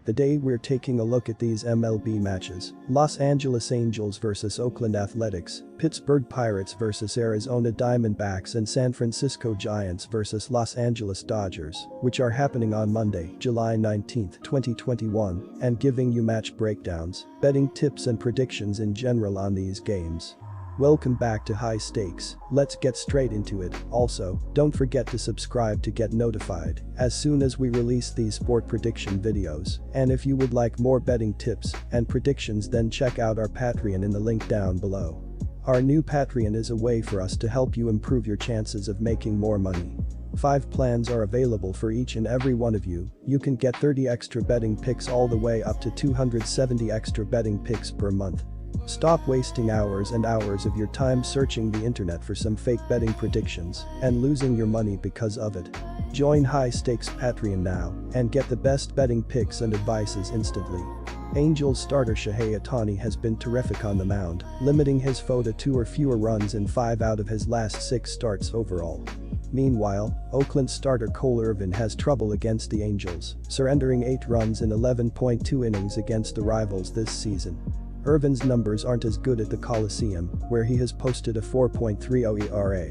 Today we're taking a look at these MLB matches: Los Angeles Angels vs Oakland Athletics, Pittsburgh Pirates vs Arizona Diamondbacks, and San Francisco Giants vs Los Angeles Dodgers, which are happening on Monday, July 19, 2021, and giving you match breakdowns, betting tips and predictions in general on these games. Welcome back to High Stakes. Let's get straight into it. Also, don't forget to subscribe to get notified as soon as we release these sport prediction videos. And if you would like more betting tips and predictions, then check out our Patreon in the link down below. Our new Patreon is a way for us to help you improve your chances of making more money. 5 plans are available for each and every one of you. You can get 30 extra betting picks all the way up to 270 extra betting picks per month. Stop wasting hours and hours of your time searching the internet for some fake betting predictions and losing your money because of it. Join High Stakes Patreon now and get the best betting picks and advices instantly. Angels starter Shohei Ohtani has been terrific on the mound, limiting his foe to 2 or fewer runs in 5 out of his last 6 starts overall. Meanwhile, Oakland starter Cole Irvin has trouble against the Angels, surrendering 8 runs in 11.2 innings against the rivals this season. Irvin's numbers aren't as good at the Coliseum, where he has posted a 4.30 ERA.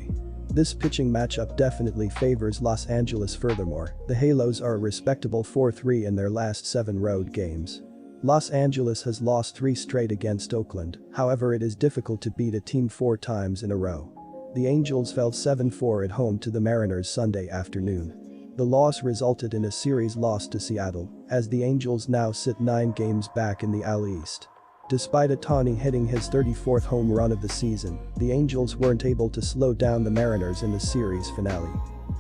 This pitching matchup definitely favors Los Angeles. Furthermore, the Halos are a respectable 4-3 in their last 7 road games. Los Angeles has lost 3 straight against Oakland, however it is difficult to beat a team 4 times in a row. The Angels fell 7-4 at home to the Mariners Sunday afternoon. The loss resulted in a series loss to Seattle, as the Angels now sit 9 games back in the AL East. Despite Ohtani hitting his 34th home run of the season, the Angels weren't able to slow down the Mariners in the series finale.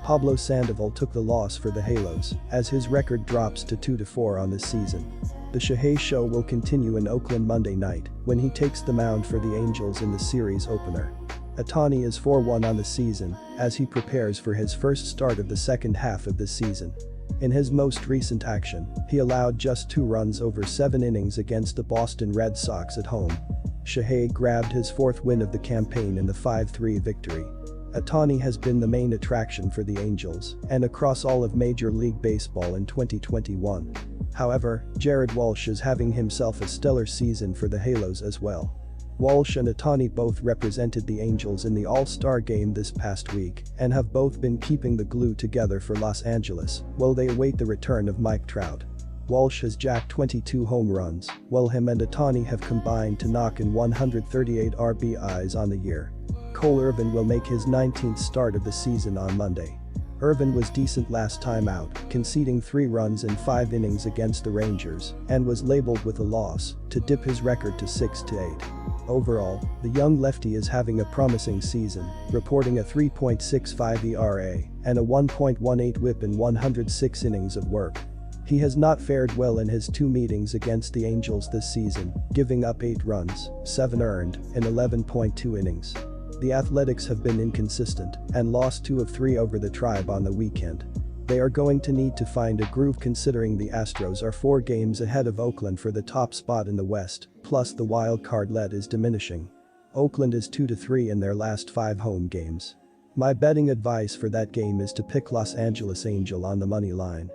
Pablo Sandoval took the loss for the Halos, as his record drops to 2-4 on the season. The Shohei Show will continue in Oakland Monday night, when he takes the mound for the Angels in the series opener. Ohtani is 4-1 on the season, as he prepares for his first start of the second half of the season. In his most recent action, he allowed just 2 runs over 7 innings against the Boston Red Sox at home. Shohei grabbed his 4th win of the campaign in the 5-3 victory. Ohtani has been the main attraction for the Angels and across all of Major League Baseball in 2021. However, Jared Walsh is having himself a stellar season for the Halos as well. Walsh and Ohtani both represented the Angels in the All-Star game this past week and have both been keeping the glue together for Los Angeles while they await the return of Mike Trout. Walsh has jacked 22 home runs, while him and Ohtani have combined to knock in 138 RBIs on the year. Cole Irvin will make his 19th start of the season on Monday. Irvin was decent last time out, conceding 3 runs in 5 innings against the Rangers and was labeled with a loss to dip his record to 6-8. Overall, the young lefty is having a promising season, reporting a 3.65 ERA and a 1.18 WHIP in 106 innings of work. He has not fared well in his 2 meetings against the Angels this season, giving up 8 runs, 7 earned, in 11.2 innings. The Athletics have been inconsistent and lost 2 of 3 over the Tribe on the weekend. They are going to need to find a groove considering the Astros are 4 games ahead of Oakland for the top spot in the West, plus the wild card lead is diminishing. Oakland is 2-3 in their last 5 home games. My betting advice for that game is to pick Los Angeles Angel on the money line.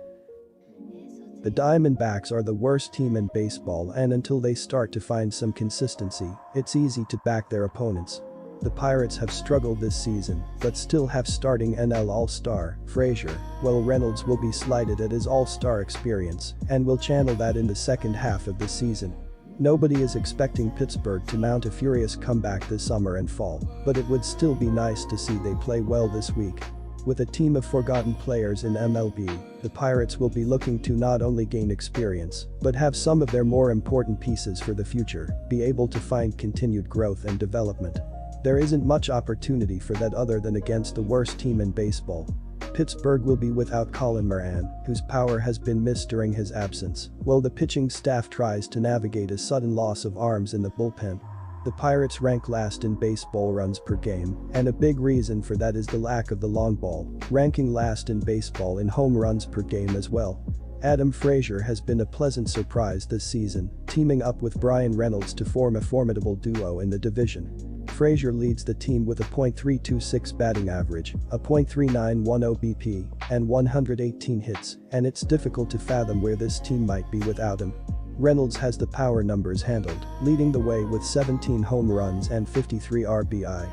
The Diamondbacks are the worst team in baseball, and until they start to find some consistency, it's easy to back their opponents. The Pirates have struggled this season, but still have starting NL All-Star Frazier, while Reynolds will be slighted at his All-Star experience and will channel that in the second half of the season. Nobody is expecting Pittsburgh to mount a furious comeback this summer and fall, but it would still be nice to see they play well this week. With a team of forgotten players in MLB, the Pirates will be looking to not only gain experience, but have some of their more important pieces for the future be able to find continued growth and development. There isn't much opportunity for that other than against the worst team in baseball. Pittsburgh will be without Colin Moran, whose power has been missed during his absence, while the pitching staff tries to navigate a sudden loss of arms in the bullpen. The Pirates rank last in baseball runs per game, and a big reason for that is the lack of the long ball, ranking last in baseball in home runs per game as well. Adam Frazier has been a pleasant surprise this season, teaming up with Brian Reynolds to form a formidable duo in the division. Frazier leads the team with a .326 batting average, a .391 OBP, and 118 hits, and it's difficult to fathom where this team might be without him. Reynolds has the power numbers handled, leading the way with 17 home runs and 53 RBI.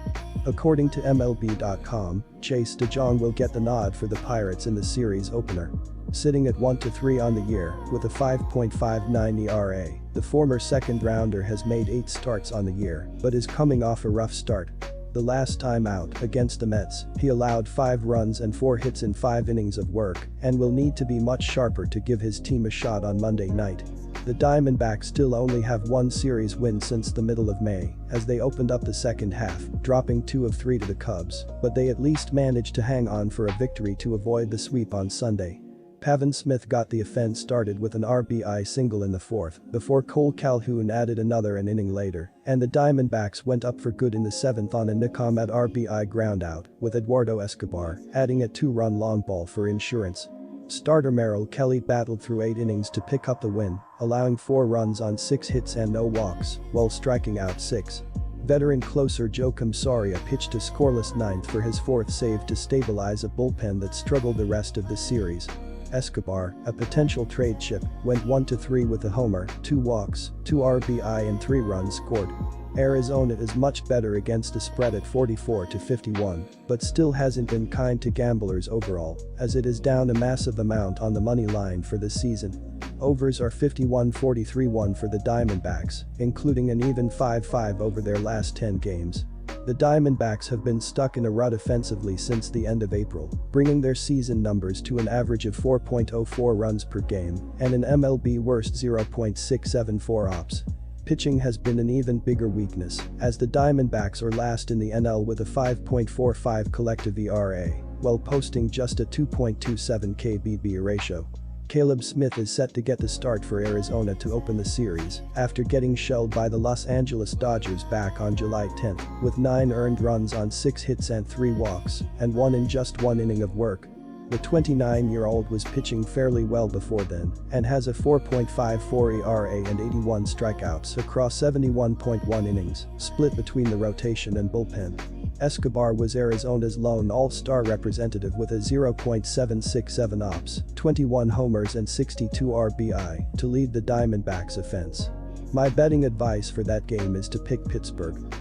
According to MLB.com, Chase DeJong will get the nod for the Pirates in the series opener. Sitting at 1-3 on the year, with a 5.59 ERA, the former second-rounder has made 8 starts on the year, but is coming off a rough start. The last time out, against the Mets, he allowed 5 runs and 4 hits in 5 innings of work, and will need to be much sharper to give his team a shot on Monday night. The Diamondbacks still only have one series win since the middle of May, as they opened up the second half, dropping 2 of 3 to the Cubs, but they at least managed to hang on for a victory to avoid the sweep on Sunday. Pavin Smith got the offense started with an RBI single in the 4th, before Cole Calhoun added another an inning later, and the Diamondbacks went up for good in the 7th on a Nicomet RBI groundout, with Eduardo Escobar adding a 2-run long ball for insurance. Starter Merrill Kelly battled through 8 innings to pick up the win, allowing 4 runs on 6 hits and no walks, while striking out 6. Veteran closer Joakim Soria pitched a scoreless 9th for his 4th save to stabilize a bullpen that struggled the rest of the series. Escobar, a potential trade chip, went 1-3 with a homer, 2 walks, 2 RBI and 3 runs scored. Arizona is much better against the spread at 44-51, but still hasn't been kind to gamblers overall, as it is down a massive amount on the money line for the season. Overs are 51-43-1 for the Diamondbacks, including an even 5-5 over their last 10 games. The Diamondbacks have been stuck in a rut offensively since the end of April, bringing their season numbers to an average of 4.04 runs per game and an MLB worst 0.674 ops. Pitching has been an even bigger weakness, as the Diamondbacks are last in the NL with a 5.45 collective ERA, while posting just a 2.27 KBB ratio. Caleb Smith is set to get the start for Arizona to open the series, after getting shelled by the Los Angeles Dodgers back on July 10, with 9 earned runs on 6 hits and 3 walks, and 1 in just 1 inning of work. The 29-year-old was pitching fairly well before then, and has a 4.54 ERA and 81 strikeouts across 71.1 innings, split between the rotation and bullpen. Escobar was Arizona's lone all-star representative with a 0.767 ops, 21 homers and 62 RBI to lead the Diamondbacks' offense. My betting advice for that game is to pick Pittsburgh.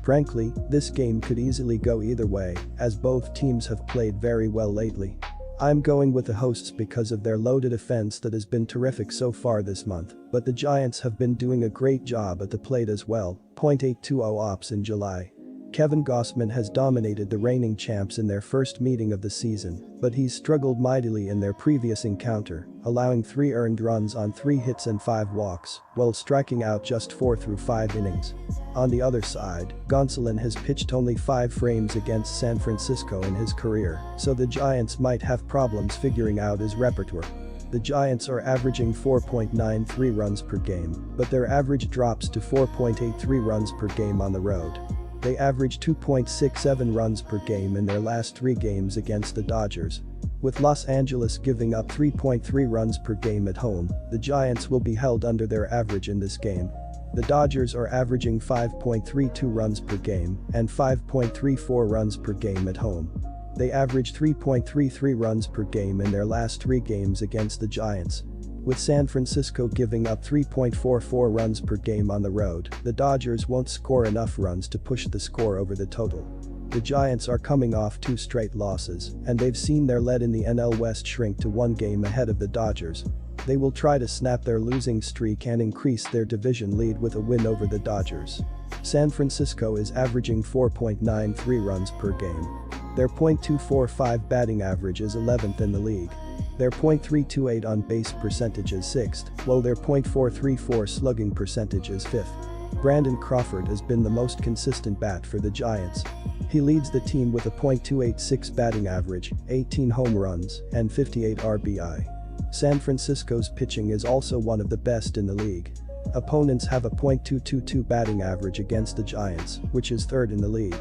Frankly, this game could easily go either way, as both teams have played very well lately. I'm going with the hosts because of their loaded offense that has been terrific so far this month, but the Giants have been doing a great job at the plate as well, .820 ops in July. Kevin Gausman has dominated the reigning champs in their first meeting of the season, but he's struggled mightily in their previous encounter, allowing 3 earned runs on 3 hits and 5 walks, while striking out just 4 through 5 innings. On the other side, Gonsolin has pitched only 5 frames against San Francisco in his career, so the Giants might have problems figuring out his repertoire. The Giants are averaging 4.93 runs per game, but their average drops to 4.83 runs per game on the road. They average 2.67 runs per game in their last 3 games against the Dodgers. With Los Angeles giving up 3.3 runs per game at home, the Giants will be held under their average in this game. The Dodgers are averaging 5.32 runs per game and 5.34 runs per game at home. They average 3.33 runs per game in their last 3 games against the Giants. With San Francisco giving up 3.44 runs per game on the road, the Dodgers won't score enough runs to push the score over the total. The Giants are coming off 2 straight losses, and they've seen their lead in the NL West shrink to 1 game ahead of the Dodgers. They will try to snap their losing streak and increase their division lead with a win over the Dodgers. San Francisco is averaging 4.93 runs per game. Their .245 batting average is 11th in the league. Their .328 on base percentage is 6th, while their .434 slugging percentage is 5th. Brandon Crawford has been the most consistent bat for the Giants. He leads the team with a .286 batting average, 18 home runs, and 58 RBI. San Francisco's pitching is also one of the best in the league. Opponents have a .222 batting average against the Giants, which is 3rd in the league.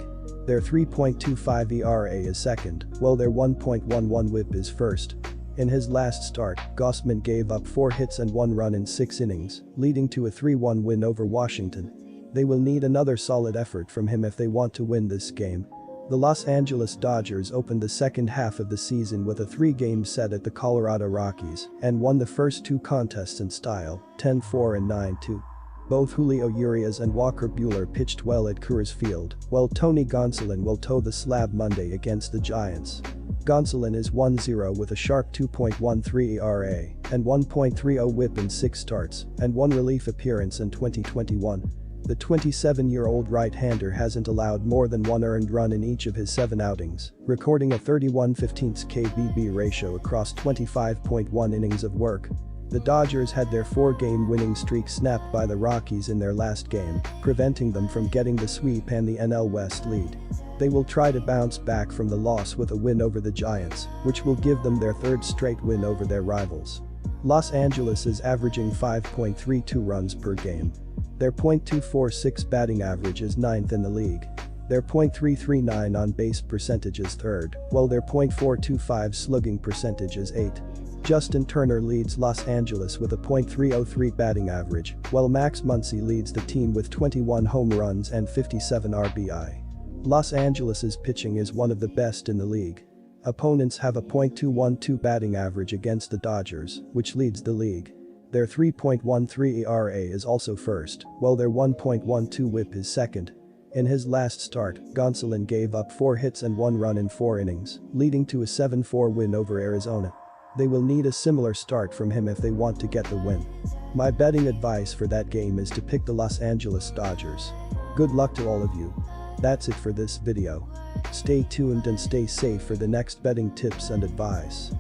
Their 3.25 ERA is 2nd, while their 1.11 WHIP is 1st. In his last start, Gausman gave up 4 hits and 1 run in 6 innings, leading to a 3-1 win over Washington. They will need another solid effort from him if they want to win this game. The Los Angeles Dodgers opened the second half of the season with a 3-game set at the Colorado Rockies and won the first 2 contests in style, 10-4 and 9-2. Both Julio Urias and Walker Buehler pitched well at Coors Field, while Tony Gonsolin will toe the slab Monday against the Giants. Gonsolin is 1-0 with a sharp 2.13 ERA and 1.30 WHIP in 6 starts and 1 relief appearance in 2021. The 27-year-old right-hander hasn't allowed more than 1 earned run in each of his 7 outings, recording a 31/15 KBB ratio across 25.1 innings of work. The Dodgers had their 4-game winning streak snapped by the Rockies in their last game, preventing them from getting the sweep and the NL West lead. They will try to bounce back from the loss with a win over the Giants, which will give them their 3rd straight win over their rivals. Los Angeles is averaging 5.32 runs per game. Their .246 batting average is 9th in the league. Their .339 on-base percentage is 3rd, while their .425 slugging percentage is 8th. Justin Turner leads Los Angeles with a .303 batting average, while Max Muncy leads the team with 21 home runs and 57 RBI. Los Angeles's pitching is one of the best in the league. Opponents have a .212 batting average against the Dodgers, which leads the league. Their 3.13 ERA is also first, while their 1.12 WHIP is second. In his last start, Gonsolin gave up 4 hits and 1 run in 4 innings, leading to a 7-4 win over Arizona. They will need a similar start from him if they want to get the win. My betting advice for that game is to pick the Los Angeles Dodgers. Good luck to all of you. That's it for this video. Stay tuned and stay safe for the next betting tips and advice.